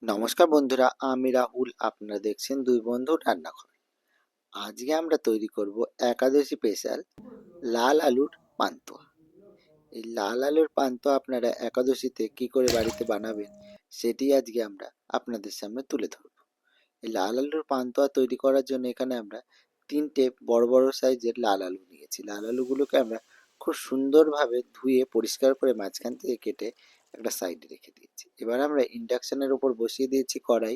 নমস্কার বন্ধুরা, আমি রাহুল। আপনারা দেখছেন দুই বন্ধু রান্নাঘর। আজকে আমরা তৈরি করব একাদশী স্পেশাল লাল আলুর পান্তুয়া। এই লাল আলুর পান্তুয়া আপনারা একাদশীতে কি করে বাড়িতে বানাবেন সেটি আজকে আমরা আপনাদের সামনে তুলে ধরব। এই লাল আলুর পান্তুয়া তৈরি করার জন্য এখানে আমরা তিনটে বড় বড় সাইজের লাল আলু নিয়েছি। লাল আলুগুলোকে আমরা খুব সুন্দরভাবে ধুয়ে পরিষ্কার করে মাঝখান থেকে কেটে একটা সাইডে রেখে দিয়েছি। এবার আমরা ইন্ডাকশনের উপর বসিয়ে দিয়েছি কড়াই।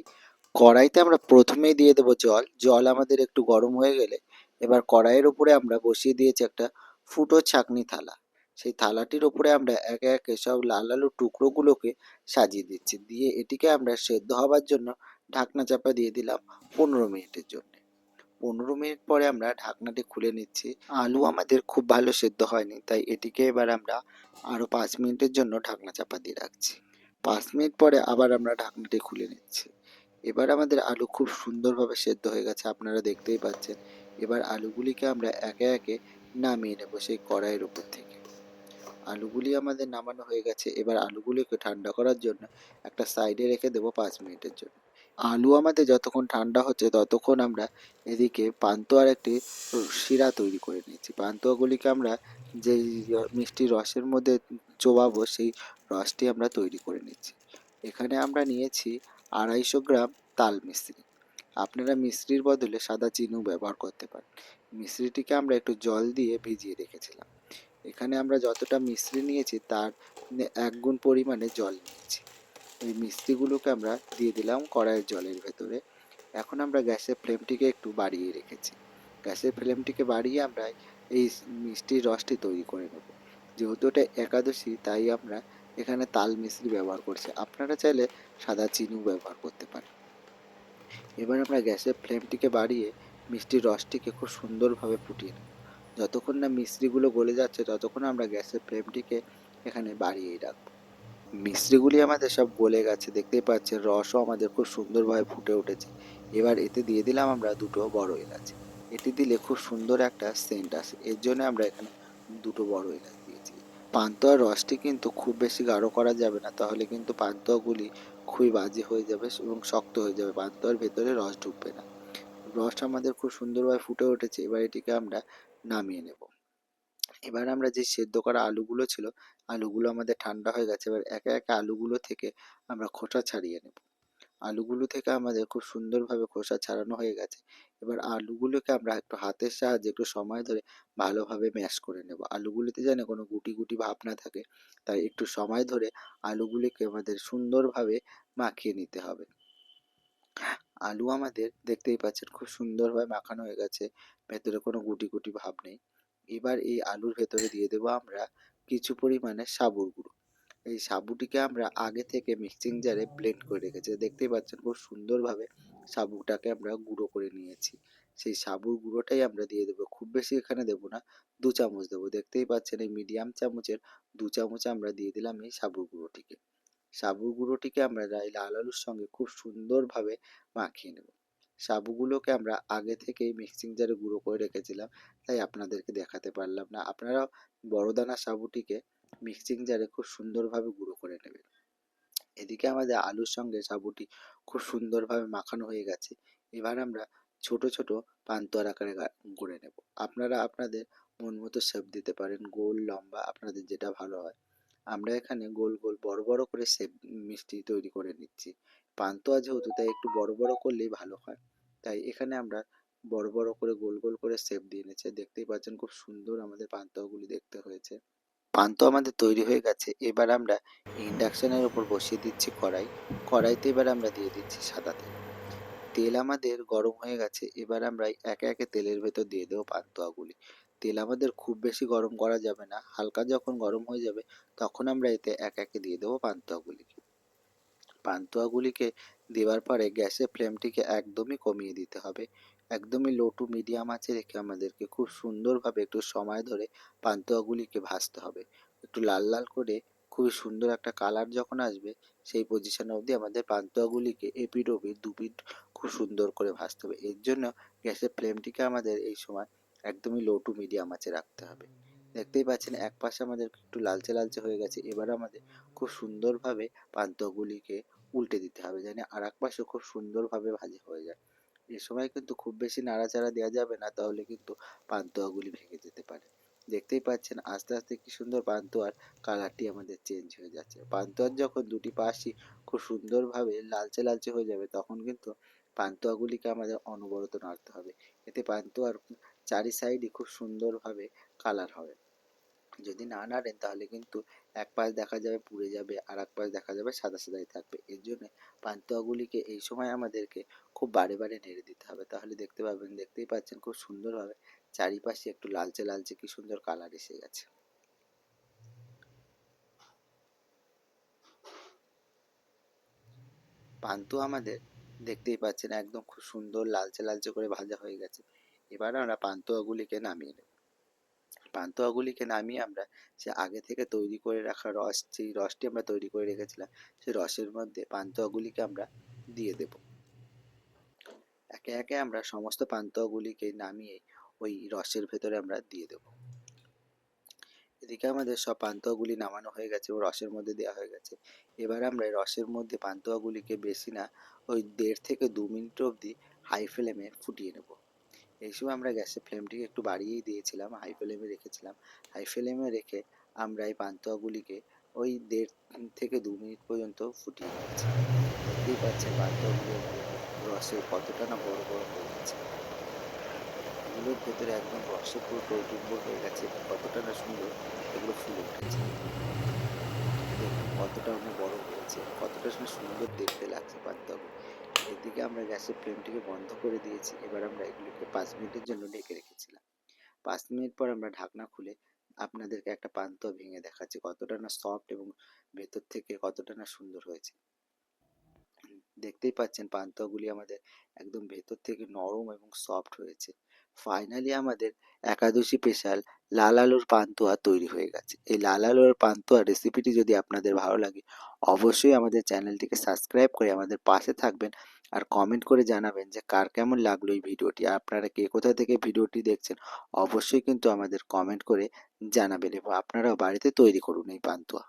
কড়াইতে আমরা প্রথমেই দিয়ে দেবো জল। জল আমাদের একটু গরম হয়ে গেলে এবার কড়াইয়ের উপরে আমরা বসিয়ে দিয়েছি একটা ফুটো ছাঁকনি থালা। সেই থালাটির উপরে আমরা একে একে সব লাল আলুর টুকরোগুলোকে সাজিয়ে দিচ্ছি। দিয়ে এটিকে আমরা সেদ্ধ হবার জন্য ঢাকনা চাপা দিয়ে দিলাম 15 মিনিটের জন্য। 15 মিনিট পরে আমরা ঢাকনাটি খুলে নিচ্ছি। আলু আমাদের খুব ভালো সেদ্ধ হয়নি, তাই এটিকে এবার আমরা আরও 5 মিনিটের জন্য ঢাকনা চাপা দিয়ে রাখছি। 5 মিনিট পরে আবার আমরা ঢাকনাটি খুলে নিচ্ছি। এবার আমাদের আলু খুব সুন্দরভাবে সেদ্ধ হয়ে গেছে, আপনারা দেখতেই পাচ্ছেন। এবার আলুগুলিকে আমরা একে একে নামিয়ে নেব সেই কড়াইয়ের উপর থেকে। আলুগুলি আমাদের নামানো হয়ে গেছে। এবার আলুগুলিকে ঠান্ডা করার জন্য একটা সাইডে রেখে দেবো 5 মিনিটের জন্য। আলু আমাদের যতক্ষণ ঠান্ডা হচ্ছে ততক্ষণ আমরা এদিকে পান্তুয়ার একটি শিরা তৈরি করে নিয়েছি। পান্তুয়াগুলিকে আমরা যেই মিষ্টি রসের মধ্যে চোবাবো সেই রসটি আমরা তৈরি করে নিচ্ছি। এখানে আমরা নিয়েছি 250 গ্রাম তাল মিশ্রি। আপনারা মিশ্রির বদলে সাদা চিনিও ব্যবহার করতে পারেন। মিশ্রিটিকে আমরা একটু জল দিয়ে ভিজিয়ে রেখেছিলাম। এখানে আমরা যতটা মিশ্রি নিয়েছি তার 1 গুণ পরিমাণে জল নিয়েছি। এই মিষ্টিগুলোকে আমরা দিয়ে দিলাম কড়াইয়ের জলের ভেতরে। এখন আমরা গ্যাসের ফ্লেমটিকে একটু বাড়িয়ে রেখেছি। গ্যাসের ফ্লেমটিকে বাড়িয়ে আমরা এই মিষ্টির রসটি তৈরি করে নেব। যেহেতু এটা একাদশী, তাই আমরা এখানে তাল মিশ্রি ব্যবহার করছি। আপনারা চাইলে সাদা চিনিও ব্যবহার করতে পারেন। এবার আমরা গ্যাসের ফ্লেমটিকে বাড়িয়ে মিষ্টির রসটিকে খুব সুন্দরভাবে ফুটিয়ে নেব। যতক্ষণ না মিশ্রিগুলো গলে যাচ্ছে ততক্ষণ আমরা গ্যাসের ফ্লেমটিকে এখানে বাড়িয়েই রাখবো। মিশ্রিগুলি আমাদের সব গলে গেছে, দেখতেই পাচ্ছেন। রসও আমাদের খুব সুন্দরভাবে ফুটে উঠেছে। এবার এতে দিয়ে দিলাম আমরা দুটো বড় এলাচ। এটি দিলে খুব সুন্দর একটা সেন্ট আসে, এর জন্য আমরা এখানে দুটো বড় এলাচ দিয়েছি। পান্তুয়ার রসটি কিন্তু খুব বেশি গাঢ় করা যাবে না, তাহলে কিন্তু পান্তুয়াগুলি খুবই বাজে হয়ে যাবে এবং শক্ত হয়ে যাবে। পান্তুয়ার ভেতরে রস ঢুকবে না। রস আমাদের খুব সুন্দরভাবে ফুটে উঠেছে। এবার এটিকে আমরা নামিয়ে নেব। এবার আমরা যে সেদ্ধ করা আলুগুলো ছিল, আলুগুলো আমাদের ঠান্ডা হয়ে গেছে। এবার একে একে আলুগুলো থেকে আমরা খোসা ছাড়িয়ে নেব। আলুগুলো থেকে আমাদের খুব সুন্দরভাবে খোসা ছাড়ানো হয়ে গেছে। এবার আলুগুলোকে আমরা একটু হাতের সাহায্যে একটু সময় ধরে ভালোভাবে ম্যাশ করে নেব। আলুগুলিতে যেন কোনো গুটি গুটি ভাব না থাকে, তাই একটু সময় ধরে আলুগুলিকে আমাদের সুন্দরভাবে মাখিয়ে নিতে হবে। আলু আমাদের দেখতেই পাচ্ছেন খুব সুন্দরভাবে মাখানো হয়ে গেছে, ভেতরে কোনো গুটি গুটি ভাব নেই। এবার এই আলুর ভেতরে দিয়ে দেবো আমরা কিছু পরিমাণে সাবুর গুঁড়ো। এই সাবুটিকে আমরা আগে থেকে মিক্সিং জারে ব্লেন্ড করে রেখেছি। দেখতেই পাচ্ছেন খুব সুন্দরভাবে সাবুটাকে আমরা গুঁড়ো করে নিয়েছি। সেই সাবুর গুঁড়োটাই আমরা দিয়ে দেবো। খুব বেশি এখানে দেবো না, 2 চামচ দেবো। দেখতেই পাচ্ছেন এই মিডিয়াম চামচের 2 চামচ আমরা দিয়ে দিলাম এই সাবুর গুঁড়োটিকে। সাবুর গুঁড়োটিকে আমরা এই লাল আলুর সঙ্গে খুব সুন্দরভাবে মাখিয়ে নেব। সাবুগুলোকে আমরা আগে থেকেই মিক্সিং জারে গুঁড়ো করে রেখেছিলাম, তাই আপনাদেরকে দেখাতে পারলাম না। আপনারাও বড় দানা সাবুটিকে মিক্সিং জারে খুব সুন্দরভাবে গুঁড়ো করে নেবেন। এদিকে আমাদের আলুর সঙ্গে সাবুটি খুব সুন্দরভাবে মাখানো হয়ে গেছে। এবার আমরা ছোট ছোট পান্তুয়ার আকারে গড়ে নেব। আপনারা আপনাদের মন মতো শেপ দিতে পারেন, গোল লম্বা আপনাদের যেটা ভালো হয়। আমরা এখানে গোল গোল বড় বড় করে শেপ মিষ্টি তৈরি করে নিচ্ছি। পান্তুয়া যেহেতু, তাই একটু বড় বড় করলেই ভালো হয়। তাই এখানে আমরা বড় বড় করে গোল গোল করে শেপ দিয়ে নিচ্ছি। দেখতেই পাচ্ছেন খুব সুন্দর আমাদের পান্তুয়াগুলি দেখতে হয়েছে। পান্তুয়া আমাদের তৈরি হয়ে গেছে। এবার আমরা ইন্ডাকশনের উপর বসিয়ে দিচ্ছি কড়াই। কড়াইতে এবার আমরা দিয়ে দিচ্ছি সাদা তেল। তেল আমাদের গরম হয়ে গেছে। এবার আমরা একে একে তেলের ভেতর দিয়ে দেবো পান্তুয়াগুলি। তেল আমাদের খুব বেশি গরম করা যাবে না, হালকা যখন গরম হয়ে যাবে তখন আমরা এতে একে একে দিয়ে দেবো পান্তুয়াগুলিকে। পান্তুয়াগুলিকে দেওয়ার পরে গ্যাসের ফ্লেমটিকে একদমই কমিয়ে দিতে হবে। একদমই লো টু মিডিয়াম আঁচে রেখে আমাদেরকে খুব সুন্দরভাবে একটু সময় ধরে পান্তুয়াগুলিকে ভাজতে হবে। একটু লাল লাল করে খুবই সুন্দর একটা কালার যখন আসবে, সেই পজিশন অবধি আমাদের পান্তুয়াগুলিকে এপিঠ ওপিঠ দুপিঠ খুব সুন্দর করে ভাজতে হবে। এর জন্য গ্যাসের ফ্লেমটিকে আমাদের এই সময় একদমই লো টু মিডিয়াম আঁচে রাখতে হবে। দেখতেই পাচ্ছেন এক পাশে আমাদের একটু লালচে লালচে হয়ে গেছে। এবার আমাদের খুব সুন্দরভাবে পান্তুয়াগুলিকে উল্টে দিতে হবে, যেন আর এক পাশে খুব সুন্দরভাবে ভাজা হয়ে যায়। এ সময় কিন্তু খুব বেশি নাড়াচাড়া দেওয়া যাবে না, তাহলে কিন্তু পান্তুয়াগুলি ভেঙে যেতে পারে। দেখতেই পাচ্ছেন আস্তে আস্তে কি সুন্দর পান্তুয়ার কালারটি আমাদের চেঞ্জ হয়ে যাচ্ছে। পান্তুয়ার যখন দুটি পাশই খুব সুন্দরভাবে লালচে লালচে হয়ে যাবে, তখন কিন্তু পান্তুয়াগুলিকে আমাদের অনবরত নাড়তে হবে। এতে পান্তুয়ার চারি সাইডই খুব সুন্দরভাবে কালার হবে। যদি না নাড়েন তাহলে কিন্তু এক পাশ দেখা যাবে পুড়ে যাবে, আর এক পাশ দেখা যাবে সাদা সাদাই থাকবে। এর জন্য পান্তুয়াগুলিকে এই সময় আমাদেরকে খুব বারে বারে নেড়ে দিতে হবে, তাহলে দেখতে পাবেন, দেখতেই পাচ্ছেন খুব সুন্দরভাবে চারিপাশে একটু লালচে লালচে কি সুন্দর কালার এসে গেছে। পান্তুয়া আমাদের দেখতেই পাচ্ছেন একদম খুব সুন্দর লালচে লালচে করে ভাজা হয়ে গেছে। এবার আমরা পান্তুয়াগুলিকে নামিয়ে নেব। পান্তুয়াগুলিকে নামিয়ে আমরা সে আগে থেকে তৈরি করে রাখা রস, যেই রসটি আমরা তৈরি করে রেখেছিলাম, সেই রসের মধ্যে পান্তুয়াগুলিকে আমরা দিয়ে দেব। একে একে আমরা সমস্ত পান্তুয়াগুলিকে নামিয়ে ওই রসের ভেতরে আমরা দিয়ে দেব। এদিকে আমাদের সব পান্তুয়াগুলি নামানো হয়ে গেছে ও রসের মধ্যে দেওয়া হয়ে গেছে। এবার আমরা এই রসের মধ্যে পান্তুয়াগুলিকে বেশি না, ওই 1.5 থেকে 2 মিনিট অবধি হাই ফ্লেমে ফুটিয়ে নেব। এই সময় আমরা গ্যাসের ফ্লেমটিকে একটু বাড়িয়েই দিয়েছিলাম, হাই ফ্লেমে রেখেছিলাম। হাই ফ্লেমে রেখে আমরা এই পান্তুয়াগুলিকে ওই 1.5 থেকে 2 মিনিট পর্যন্ত ফুটিয়ে নিয়েছি। দেখতেই পাচ্ছেন পান্তুয়াগুলো আমাদের রসে কতটা না বড় বড় হয়ে গেছে। এগুলোর ভেতরে একদম রসে পুরো টইটুম্বর হয়ে গেছে এবং কতটা না সুন্দর এগুলো ফুলে উঠেছে। দেখুন কতটা না বড় হয়েছে, কতটা না সুন্দর দেখতে লাগছে পান্তুয়াগুলো। এদিকে আমরা গ্যাসের ফ্লেমটিকে বন্ধ করে দিয়েছি। এবার আমরা এগুলোকে 5 মিনিটের জন্য ঢেকে রেখেছিলাম। 5 মিনিট পর আমরা ঢাকনা খুলে আপনাদেরকে একটা পান্তুয়া ভেঙে দেখাচ্ছি কতটা না সফট এবং ভেতর থেকে কতটা না সুন্দর হয়েছে। দেখতেই পাচ্ছেন পান্তুয়াগুলি আমাদের একদম ভেতর থেকে নরম এবং সফট হয়েছে। ফাইনালি আমাদের একাদশী স্পেশাল লাল আলুর পান্তুয়া তৈরি হয়ে গেছে। এই লাল আলুর পান্তুয়া রেসিপিটি যদি আপনাদের ভালো লাগে, অবশ্যই আমাদের চ্যানেলটিকে সাবস্ক্রাইব করে আমাদের পাশে থাকবেন আর কমেন্ট করে জানাবেন যে কার কেমন লাগলো এই ভিডিওটি। আপনারা কে কোথা থেকে ভিডিওটি দেখছেন অবশ্যই কিন্তু আমাদের কমেন্ট করে জানাবেন এবং আপনারাও বাড়িতে তৈরি করুন এই পান্তুয়া।